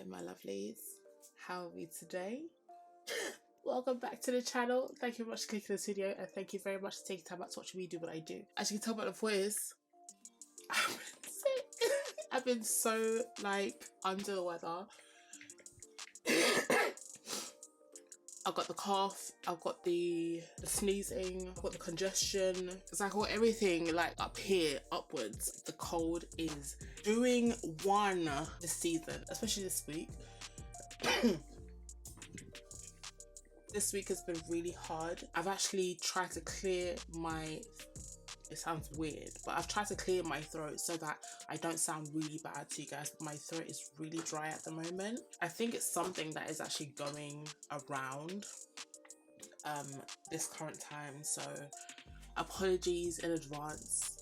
Hello my lovelies, how are we today? Welcome back to the channel. Thank you very much for clicking this video and thank you very much for taking time out to watch me do what I do. As you can tell by the voice, I've been sick. I've been so like under the weather. I've got the cough, I've got the sneezing, I've got the congestion. It's like all everything like up here, upwards. The cold is doing one this season, especially this week. This week has been really hard. I've actually tried to clear my, it sounds weird, but I've tried to clear my throat so that I don't sound really bad to you guys. My throat is really dry at the moment. I think it's something that is actually going around this current time, so apologies in advance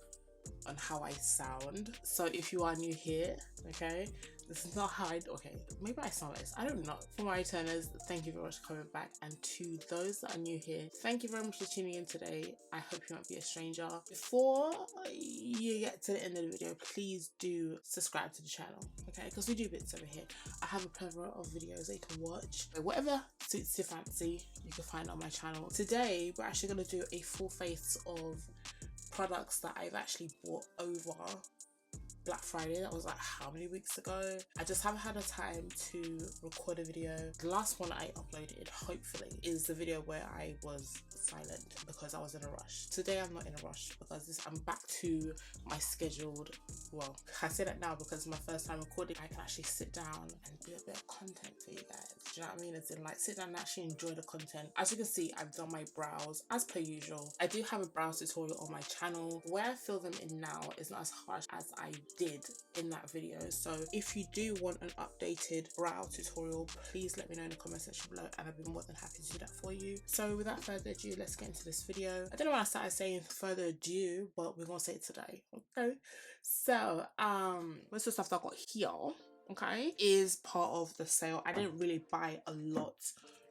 on how I sound. So if you are new here, okay, this is not how okay, maybe I sound like this, I don't know. For my returners, thank you very much for coming back, and to those that are new here, thank you very much for tuning in today. I hope you won't be a stranger. Before you get to the end of the video, please do subscribe to the channel, okay, because we do bits over here. I have a plethora of videos that you can watch, so whatever suits your fancy you can find on my channel. Today we're actually going to do a full face of products that I've actually bought over Black Friday. That was like how many weeks ago? I just haven't had the time to record a video. The last one I uploaded, hopefully, is the video where I was silent because I was in a rush. Today I'm not in a rush because I'm back to my scheduled, well, I say that now because it's my first time recording. I can actually sit down and do a bit of content for you guys. Do you know what I mean? As in like sit down and actually enjoy the content. As you can see, I've done my brows as per usual. I do have a brows tutorial on my channel. Where I fill them in now is not as harsh as I did in that video, so if you do want an updated brow tutorial, please let me know in the comment section below and I'll be more than happy to do that for you. So without further ado, let's get into this video. I don't know why I started saying further ado, but we're gonna say it today, okay? So most of the stuff that I got here, okay, is part of the sale. I didn't really buy a lot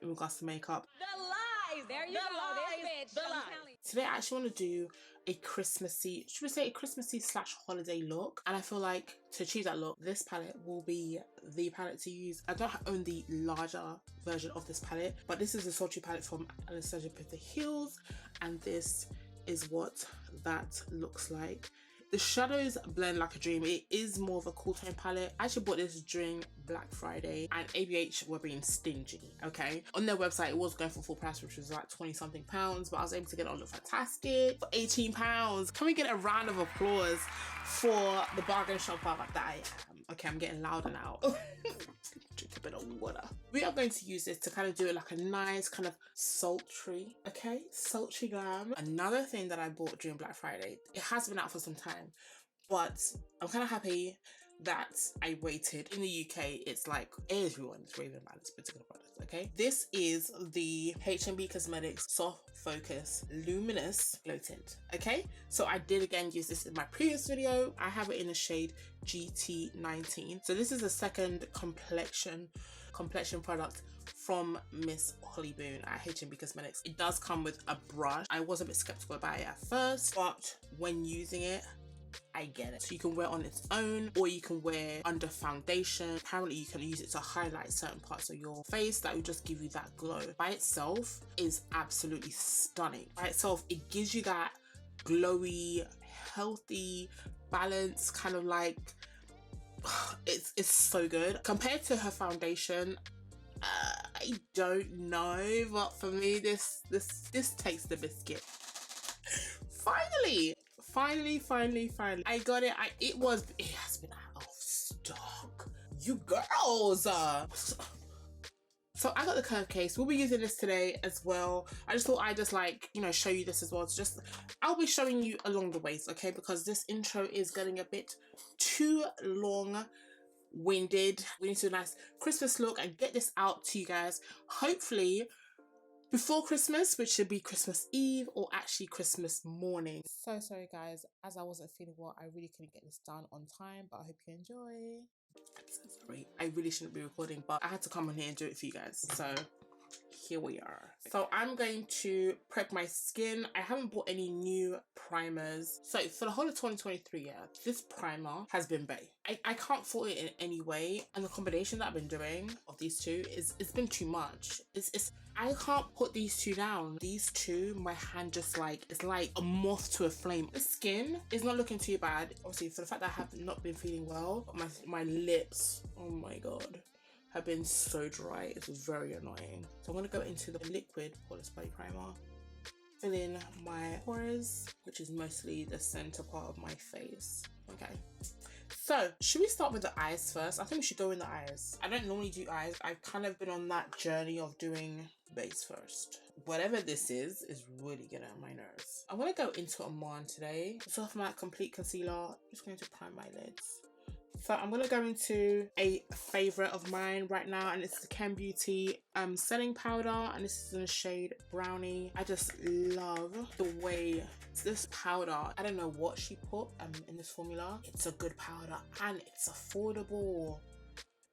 in regards to makeup. The lies! There you go, this bitch. The lies. Today I actually want to do a Christmassy, should we say a Christmassy slash holiday look, and I feel like to achieve that look, this palette will be the palette to use. I don't own the larger version of this palette, but this is the Sultry palette from Anastasia Beverly Hills, and this is what that looks like. The shadows blend like a dream. It is more of a cool tone palette. I actually bought this during Black Friday and ABH were being stingy, okay? On their website, it was going for full price, which was like 20 something pounds, but I was able to get it on Look Fantastic for 18 pounds. Can we get a round of applause for the bargain shopper that I am? Okay, I'm getting louder now. Drink a bit of water. We are going to use this to kind of do it like a nice kind of sultry, okay? Sultry glam. Another thing that I bought during Black Friday, it has been out for some time, but I'm kind of happy that I waited. In the UK, it's like everyone is raving about this particular product, okay? This is the KEM Cosmetics Soft Focus Luminous Glow Tint, okay? So I did again use this in my previous video. I have it in the shade GT19. So this is the second complexion product from Miss Holly Boone at KEM Cosmetics. It does come with a brush. I was a bit skeptical about it at first, but when using it, I get it. So you can wear it on its own or you can wear under foundation. Apparently you can use it to highlight certain parts of your face that will just give you that glow. By itself is absolutely stunning. By itself, it gives you that glowy, healthy, balanced kind of like, it's so good. Compared to her foundation, I don't know, but for me this takes the biscuit. Finally, I got it. It has been out of stock, you girls. So I got the curve case. We'll be using this today as well. I just thought I'd just like, you know, show you this as well. So I'll be showing you along the ways, okay? Because this intro is getting a bit too long-winded. We need to do a nice Christmas look and get this out to you guys, hopefully before Christmas, which should be Christmas Eve or actually Christmas morning. So sorry guys, as I wasn't feeling well, I really couldn't get this done on time, but I hope you enjoy. I'm so sorry, I really shouldn't be recording, but I had to come on here and do it for you guys. So here we are. So I'm going to prep my skin. I haven't bought any new primers. So for the whole of 2023, yeah, this primer has been bae. I can't fault it in any way. And the combination that I've been doing of these two it's been too much. I can't put these two down. These two, my hand just like, it's like a moth to a flame. The skin is not looking too bad. Obviously, for the fact that I have not been feeling well, but my lips, oh my God, have been so dry. It's very annoying. So I'm gonna go into the liquid Poreless Body Primer. Fill in my pores, which is mostly the center part of my face. Okay. So, should we start with the eyes first? I think we should go in the eyes. I don't normally do eyes. I've kind of been on that journey of doing base first. Whatever this is really getting on my nerves. I'm going to go into Armande today. So for my complete concealer, I'm just going to prime my lids. So I'm going to go into a favorite of mine right now, and it's the KEM Beauty setting powder, and this is in the shade Brownie. I just love the way this powder, I don't know what she put in this formula. It's a good powder and it's affordable.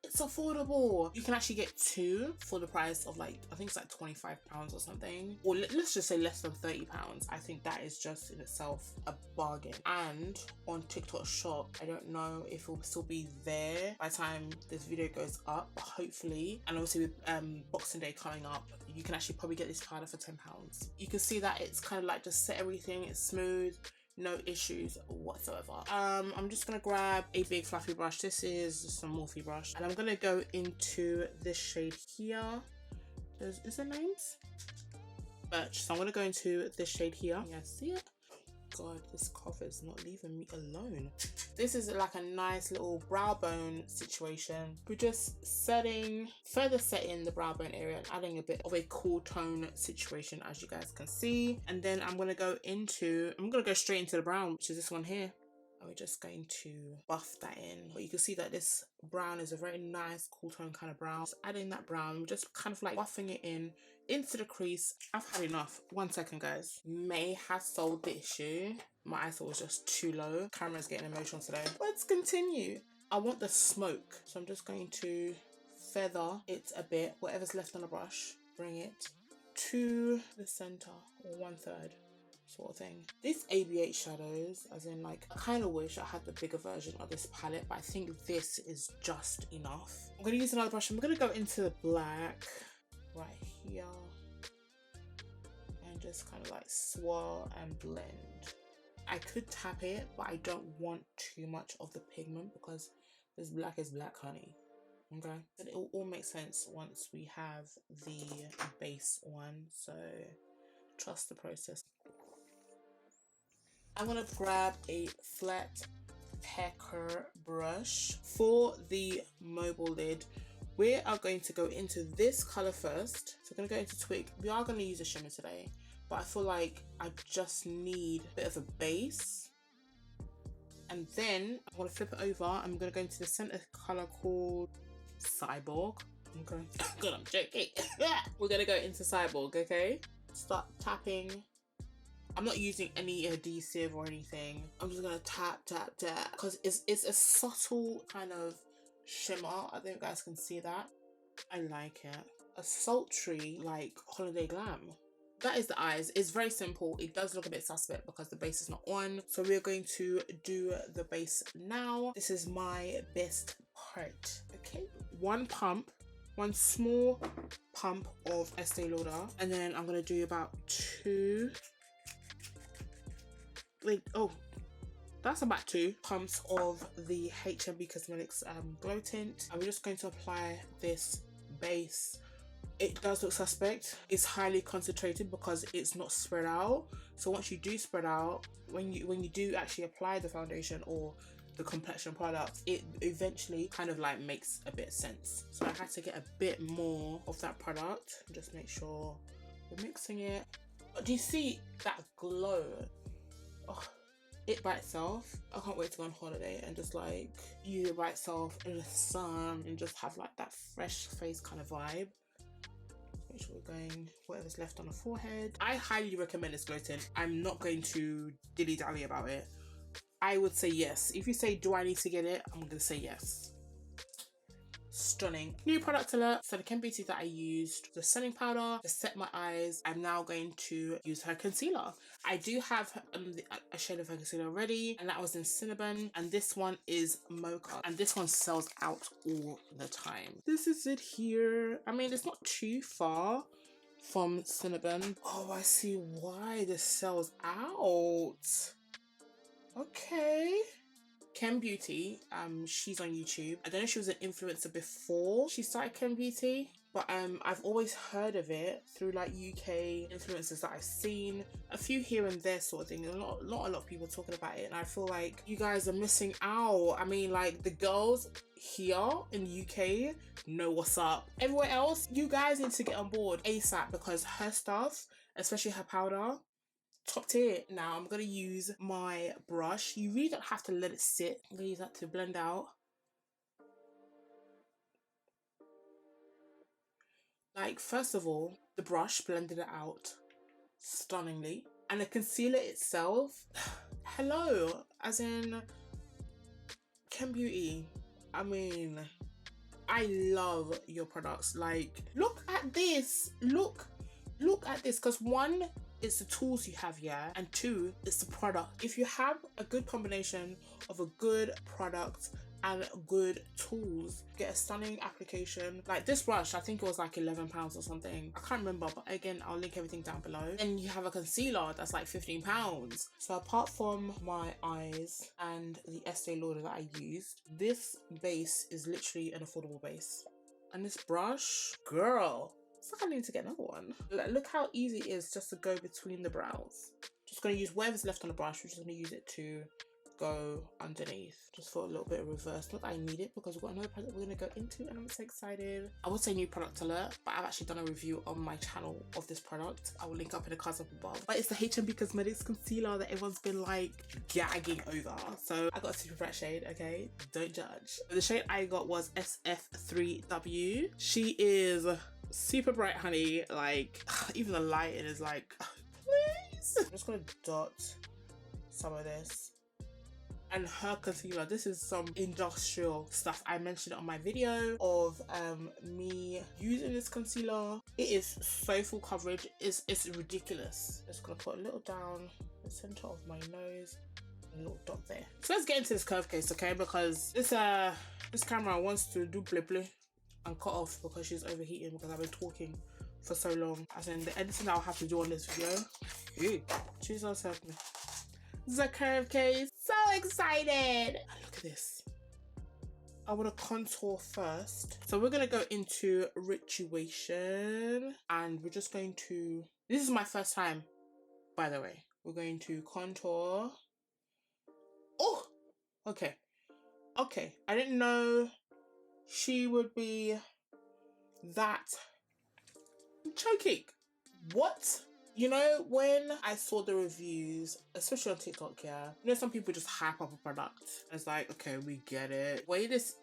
It's affordable. You can actually get two for the price of like, I think it's like £25 or something. Or let's just say less than £30. I think that is just in itself a bargain. And on TikTok shop, I don't know if it will still be there by the time this video goes up, but hopefully. And obviously with Boxing Day coming up, you can actually probably get this powder for £10. You can see that it's kind of like just set everything, it's smooth. No issues whatsoever. I'm just gonna grab a big fluffy brush. This is just a Morphe brush, and I'm gonna go into this shade here. Is there names? Budge. So I'm gonna go into this shade here. You guys see it? God, this cough is not leaving me alone. This is like a nice little brow bone situation. We're just further setting the brow bone area and adding a bit of a cool tone situation, as you guys can see. And then I'm gonna go straight into the brown, which is this one here. And we're just going to buff that in. But you can see that this brown is a very nice cool tone kind of brown. Just adding that brown, we're just kind of like buffing it in into the crease. I've had enough. 1 second, guys. May has solved the issue. My eyeshadow was just too low. Camera's getting emotional today. Let's continue. I want the smoke, so I'm just going to feather it a bit. Whatever's left on the brush, bring it to the center, or 1/3 sort of thing. These ABH shadows, as in like, I kind of wish I had the bigger version of this palette, but I think this is just enough. I'm gonna use another brush. I'm gonna go into the black right here and just kind of like swirl and blend. I could tap it, but I don't want too much of the pigment because this black is black, honey. Okay, but it will all make sense once we have the base one, so trust the process. I'm gonna grab a flat pecker brush. For the mobile lid, we are going to go into this color first. So we're gonna go into Twig. We are gonna use a shimmer today, but I feel like I just need a bit of a base. And then I'm gonna flip it over. I'm gonna go into the center color called Cyborg. Okay. Good, I'm joking. We're gonna go into Cyborg, okay? Start tapping. I'm not using any adhesive or anything. I'm just gonna tap, tap, tap, because it's a subtle kind of shimmer. I think you guys can see that. I like it. A sultry, like, holiday glam. That is the eyes. It's very simple. It does look a bit suspect because the base is not on. So we're going to do the base now. This is my best part. Okay. One small pump of Este Lauder. And then I'm going to do about 2. Wait, oh, that's about 2 pumps of the HMB Cosmetics Glow Tint. And we're just going to apply this base. It does look suspect. It's highly concentrated because it's not spread out. So once you do spread out, when you do actually apply the foundation or the complexion product, it eventually kind of like makes a bit of sense. So I had to get a bit more of that product. Just make sure we're mixing it. But do you see that glow? Oh, it by itself, I can't wait to go on holiday and just like use it by itself in the sun and just have like that fresh face kind of vibe. Make sure we're going whatever's left on the forehead. I highly recommend this glow tint. I'm not going to dilly-dally about it. I would say yes. If you say, do I need to get it? I'm gonna say yes. stunning. New product alert. So the KEM Beauty that I used, the setting powder to set my eyes. I'm now going to use her concealer. I do have a shade of her concealer already, and that was in Cinnamon, and this one is Mocha, and this one sells out all the time. This is it here. I mean, it's not too far from Cinnamon. Oh, I see why this sells out. Okay. KEM Beauty, she's on YouTube. I don't know if she was an influencer before she started KEM Beauty, but I've always heard of it through like UK influencers that I've seen, a few here and there sort of thing. Not a lot of people talking about it, and I feel like you guys are missing out. I mean, like, the girls here in the UK know what's up. Everywhere else, you guys need to get on board ASAP, because her stuff, especially her powder, top tier. Now I'm gonna use my brush. You really don't have to let it sit. I'm gonna use that to blend out. Like, first of all, the brush blended it out stunningly, and the concealer itself, hello, as in KEM Beauty. I mean, I love your products. Like, look at this. Look at this, because one, it's the tools you have, yeah, and two, it's the product. If you have a good combination of a good product and good tools, get a stunning application. Like this brush, I think it was like £11 or something, I can't remember, but again, I'll link everything down below. And you have a concealer that's like £15. So apart from my eyes and the Este Lauder that I used, this base is literally an affordable base. And this brush, girl, it's like I need to get another one. Look how easy it is just to go between the brows. Just gonna use whatever's left on the brush. We're just gonna use it to go underneath, just for a little bit of reverse. Not that I need it, because we've got another product we're gonna go into, and I'm so excited. I would say new product alert, but I've actually done a review on my channel of this product. I will link up in the cards up above. But it's the HM Cosmetics concealer that everyone's been like gagging over. So I got a super bright shade, okay? Don't judge. The shade I got was SF3W. She is super bright, honey. Like, even the lighting is like, please. I'm just gonna dot some of this. And her concealer, this is some industrial stuff. I mentioned it on my video of me using this concealer. It is so full coverage. It's ridiculous. Just gonna put a little down the center of my nose, a little dot there. So let's get into this curve case, okay? Because this camera wants to do play play and cut off because she's overheating, because I've been talking for so long. As in the editing I'll have to do on this video. Ew. Jesus help me. This is a curve case. So excited. And look at this. I want to contour first. So we're going to go into Rituation, and we're just going to, this is my first time, by the way. We're going to contour. Oh, okay. Okay. I didn't know she would be that. I'm choking. What? You know, when I saw the reviews, especially on TikTok, yeah, you know, some people just hype up a product. It's like, okay, we get it. Way this,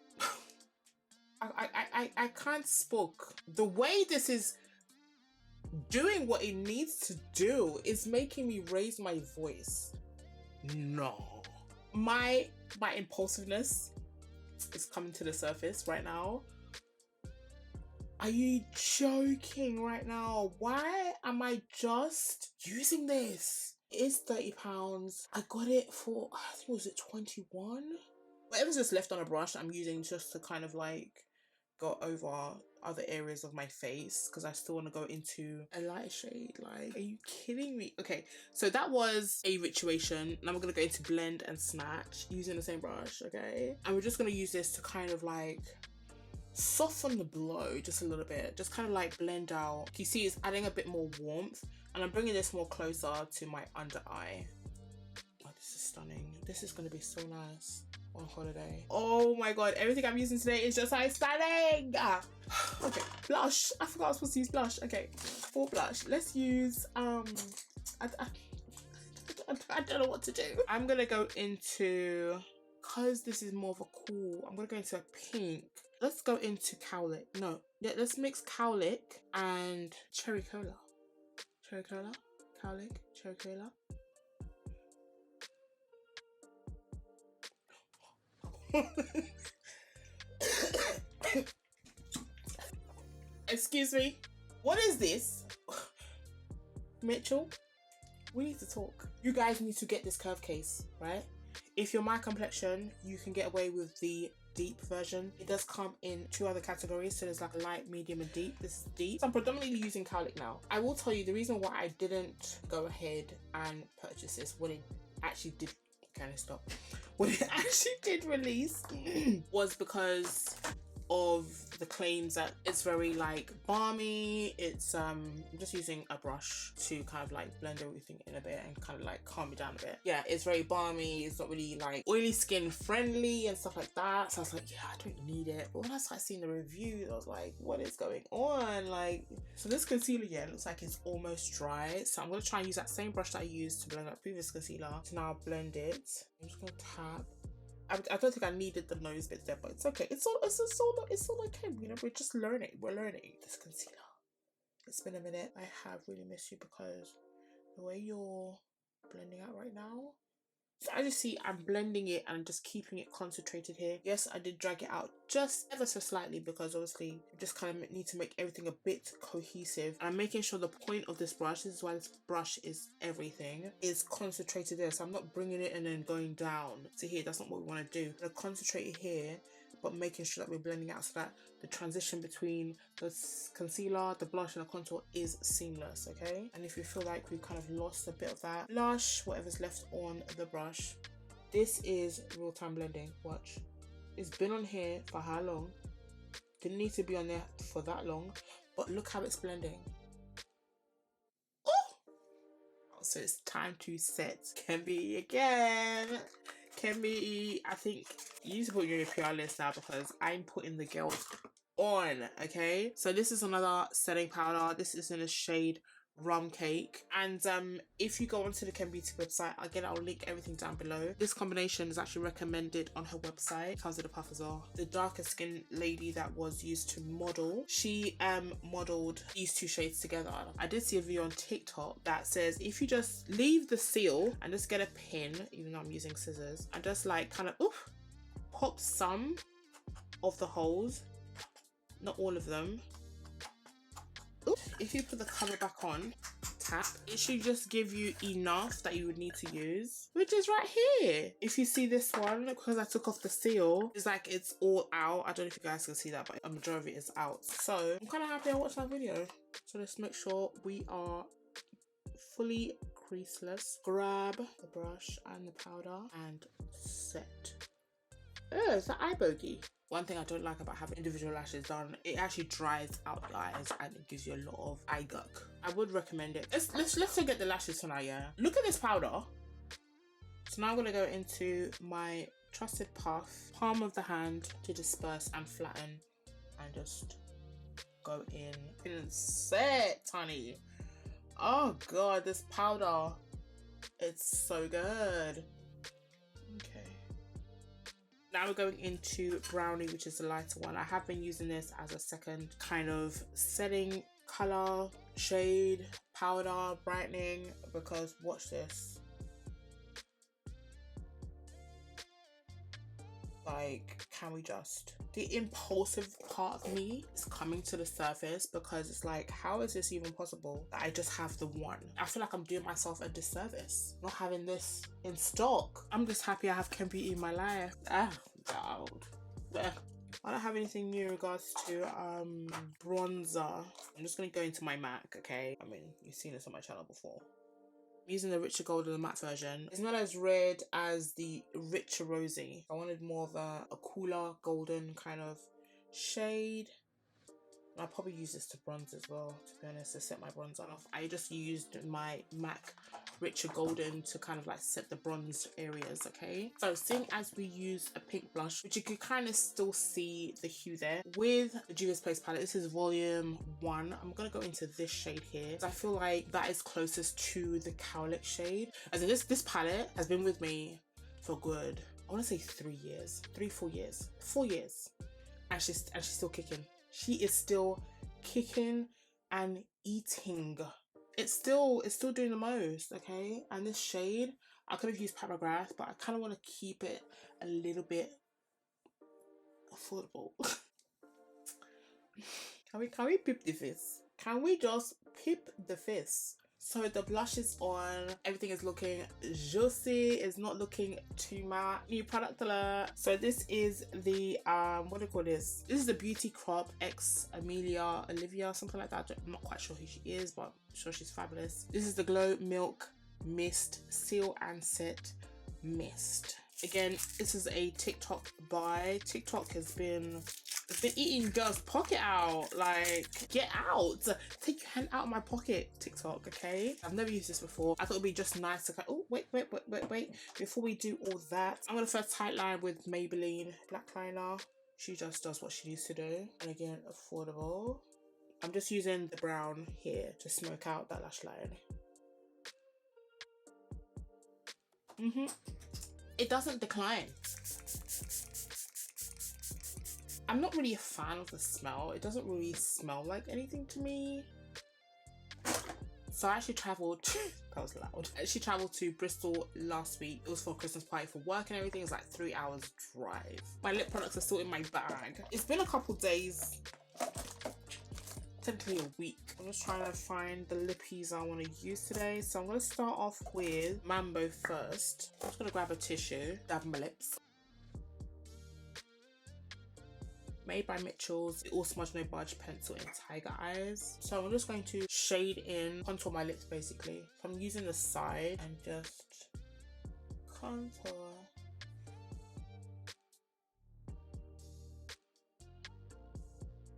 I can't spoke. The way this is doing what it needs to do is making me raise my voice. No. My impulsiveness is coming to the surface right now. Are you joking right now? Why am I just using this? It's £30. I got it for, I think, was it 21? Whatever's just left on a brush, I'm using just to kind of like go over other areas of my face, because I still want to go into a lighter shade. Like, are you kidding me? Okay, so that was a Rituation. Now we're going to go into Blend and Snatch using the same brush, okay? And we're just going to use this to kind of like soften the blow just a little bit, just kind of like blend out. You see, it's adding a bit more warmth, and I'm bringing this more closer to my under eye. Oh, this is stunning. This is going to be so nice on holiday. Oh my god, everything I'm using today is just like stunning. Okay, blush. I forgot I was supposed to use blush. Okay, for blush, let's use I don't know what to do. I'm gonna go into, because this is more of a cool, I'm gonna go into a pink. Let's go into Cowlick. No, yeah, let's mix Cowlick and Cherry Cola. Cherry Cola, Cowlick, Cherry Cola. Excuse me, what is this? Mitchell, we need to talk. You guys need to get this curve case, right? If you're my complexion, you can get away with the deep version. It does come in 2 other categories, so there's like a light, medium and deep. This is deep. So I'm predominantly using cowlick now. I will tell you the reason why I didn't go ahead and purchase this when it actually did, can I stop? When it actually did release was because of the claims that it's very like balmy. It's I'm just using a brush to kind of like blend everything in a bit and kind of like calm it down a bit. Yeah, it's very balmy. It's not really like oily skin friendly and stuff like that. So I was like, yeah, I don't need it. But when I started seeing the reviews, I was like, what is going on? Like, so this concealer, yeah, looks like it's almost dry. So I'm gonna try and use that same brush that I used to blend that previous concealer to now blend it. I'm just gonna tap. I don't think I needed the nose bits there, but it's okay. It's all okay. You know, we're just learning. We're learning. This concealer. It's been a minute. I have really missed you because the way you're blending out right now. So as you see, I'm blending it and just keeping it concentrated here. Yes, I did drag it out just ever so slightly because obviously I just kind of need to make everything a bit cohesive. And I'm making sure the point of this brush, this is why this brush is everything, is concentrated there. So I'm not bringing it and then going down to here. That's not what we want to do. I'm going to concentrate it here, but making sure that we're blending out so that the transition between the concealer, the blush and the contour is seamless, okay? And if you feel like we've kind of lost a bit of that blush, whatever's left on the brush, this is real-time blending. Watch. It's been on here for how long? Didn't need to be on there for that long, but look how it's blending. Oh! So it's time to set KEM Beauty again. KEM Beauty, I think you need to put you on your PR list now because I'm putting the girls on, okay? So this is another setting powder. This is in a shade Rum Cake. And if you go onto the KEM Beauty website, again, I'll link everything down below. This combination is actually recommended on her website. It comes with a puff as well. The darker skin lady that was used to model, she modeled these 2 shades together. I did see a video on TikTok that says if you just leave the seal and just get a pin, even though I'm using scissors, and just like kind of pop some of the holes, not all of them. If you put the cover back on, tap, it should just give you enough that you would need to use, which is right here. If you see this one, because I took off the seal, it's like it's all out. I don't know if you guys can see that, but a majority of it is out. So I'm kind of happy I watched that video. So let's make sure we are fully creaseless. Grab the brush and the powder and set. Oh, it's an eye bogey. One thing I don't like about having individual lashes done, it actually dries out the eyes and it gives you a lot of eye guck. I would recommend it. Let's forget the lashes for now, yeah? Look at this powder. So now I'm gonna go into my trusted puff, palm of the hand to disperse and flatten and just go in and set, honey. Oh God, this powder, it's so good. Okay. Now we're going into Brownie, which is the lighter one. I have been using this as a second kind of setting color, shade, powder, brightening, because watch this. Like, can we just... The impulsive part of me is coming to the surface because it's like, how is this even possible that I just have the one? I feel like I'm doing myself a disservice not having this in stock. I'm just happy I have KEM Beauty in my life. Ah, God. I don't have anything new in regards to bronzer. I'm just going to go into my MAC, okay? I mean, you've seen this on my channel before. I'm using the richer gold in the matte version. It's not as red as the richer rosy. I wanted more of a cooler golden kind of shade. I'll probably use this to bronze as well, to be honest, to set my bronzer off. I just used my MAC richer golden to kind of like set the bronze areas, okay? So seeing as we use a pink blush, which you can kind of still see the hue there, with the Juvia's Place palette, this is volume 1. I'm gonna go into this shade here. I feel like that is closest to the cowlick shade. As in this palette has been with me for good, I want to say 3 years, 4 years, 4 years. And she's still kicking. She is still kicking and eating. It's still doing the most, okay? And this shade, I could have used Paragraph, but I kind of want to keep it a little bit affordable. Can we peep the face? Can we just peep the face? So the blush is on, everything is looking juicy, it's not looking too matte. New product alert. So this is the what do you call this? This is the Beauty Crop X Olivia, something like that. I'm not quite sure who she is, but I'm sure she's fabulous. This is the Glow Milk Mist Seal and Set Mist. Again, this is a TikTok buy. TikTok has been eating girls' pocket out. Like, get out. Take your hand out of my pocket, TikTok, okay? I've never used this before. I thought it'd be just nice to oh, wait. Before we do all that, I'm gonna first tight line with Maybelline black liner. She just does what she needs to do. And again, affordable. I'm just using the brown here to smoke out that lash line. It doesn't decline. I'm not really a fan of the smell. It doesn't really smell like anything to me. So I actually travelled, that was loud. I actually travelled to Bristol last week. It was for a Christmas party for work and everything. It was like 3 hours drive. My lip products are still in my bag. It's been a couple days, technically a week. I'm just trying to find the lippies I want to use today. So I'm going to start off with Mambo first. I'm just going to grab a tissue, dab my lips. Made by Mitchell's All Smudge No Budge pencil in Tiger Eyes. So I'm just going to shade in, contour my lips basically. So I'm using the side and just contour.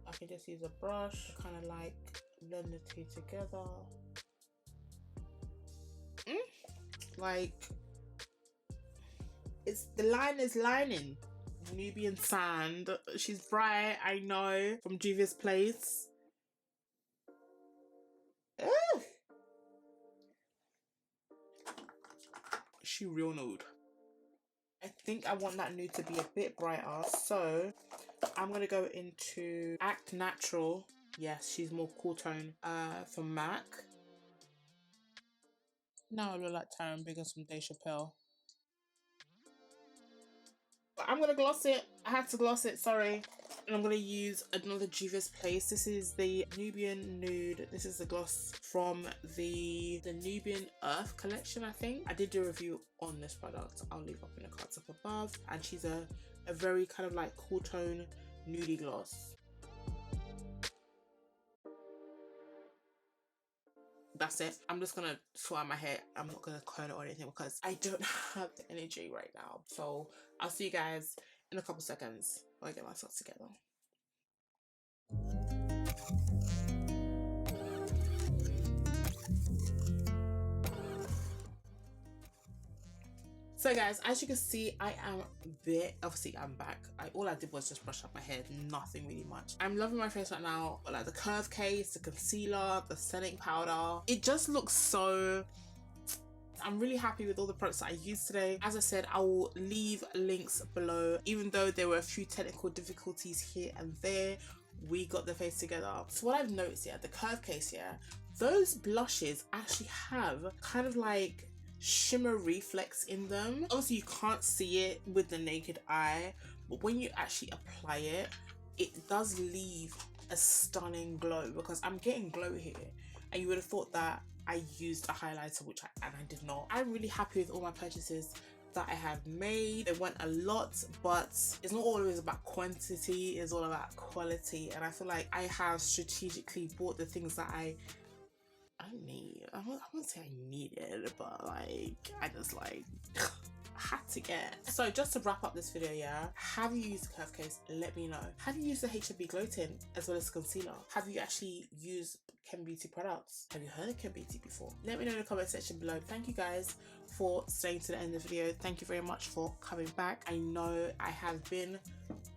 I can just use a brush, kind of like blend the two together. Like, it's the line is lining. Nubian Sand. She's bright, I know, from Juvia's Place. Ugh. She real nude. I think I want that nude to be a bit brighter, so I'm gonna go into Act Natural. Yes, she's more cool tone from MAC. Now I look like Taryn Biggins from Dave Chappelle. But I'm gonna gloss it. I had to gloss it, sorry. And I'm gonna use another Juvia's Place. This is the Nubian Nude. This is the gloss from the Nubian Earth collection, I think. I did do a review on this product. I'll leave up in the cards up above. And she's a very kind of like cool tone nudie gloss. That's it. I'm just gonna sort out my hair. I'm not gonna curl it or anything because I don't have the energy right now. So I'll see you guys in a couple seconds while I get myself together. So guys, as you can see, I am obviously I'm back. All I did was just brush up my hair, nothing really much. I'm loving my face right now, but like the curve case, the concealer, the setting powder, it just looks so... I'm really happy with all the products that I used today. As I said, I will leave links below. Even though there were a few technical difficulties here and there, we got the face together. So what I've noticed, the curve case, those blushes actually have kind of like shimmer reflex in them. Obviously you can't see it with the naked eye, but when you actually apply it, it does leave a stunning glow, because I'm getting glow here, and you would have thought that I used a highlighter, and I did not. I'm really happy with all my purchases that I have made. They went a lot, but it's not always about quantity, it's all about quality, and I feel like I have strategically bought the things that I need. I wouldn't say I needed, but like I just like had to get. So just to wrap up this video, have you used the curve case? Let me know. Have you used the HB Glow Tint as well as concealer? Have you actually used KEM Beauty products? Have you heard of KEM Beauty before? Let me know in the comment section below. Thank you guys for staying to the end of the video. Thank you very much for coming back. I know I have been,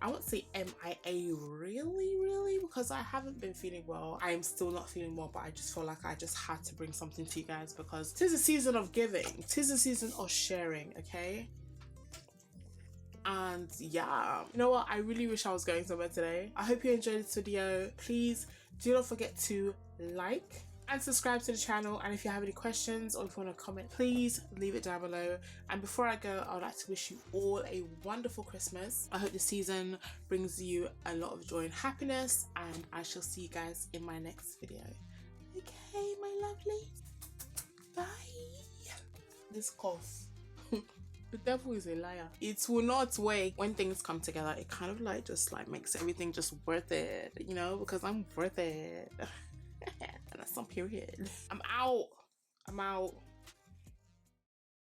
I won't say MIA really, because I haven't been feeling well. I am still not feeling well, but I just feel like I just had to bring something to you guys, because 'tis a season of giving, 'tis a season of sharing, okay? And yeah, you know what, I really wish I was going somewhere today. I hope you enjoyed this video. Please do not forget to like and subscribe to the channel. And if you have any questions or if you want to comment, please leave it down below. And before I go, I would like to wish you all a wonderful Christmas. I hope the season brings you a lot of joy and happiness, and I shall see you guys in my next video. Okay, my lovely. Bye. This cough. The devil is a liar. It will not work. When things come together, it kind of like just like makes everything just worth it, you know, because I'm worth it. And that's some period. I'm out.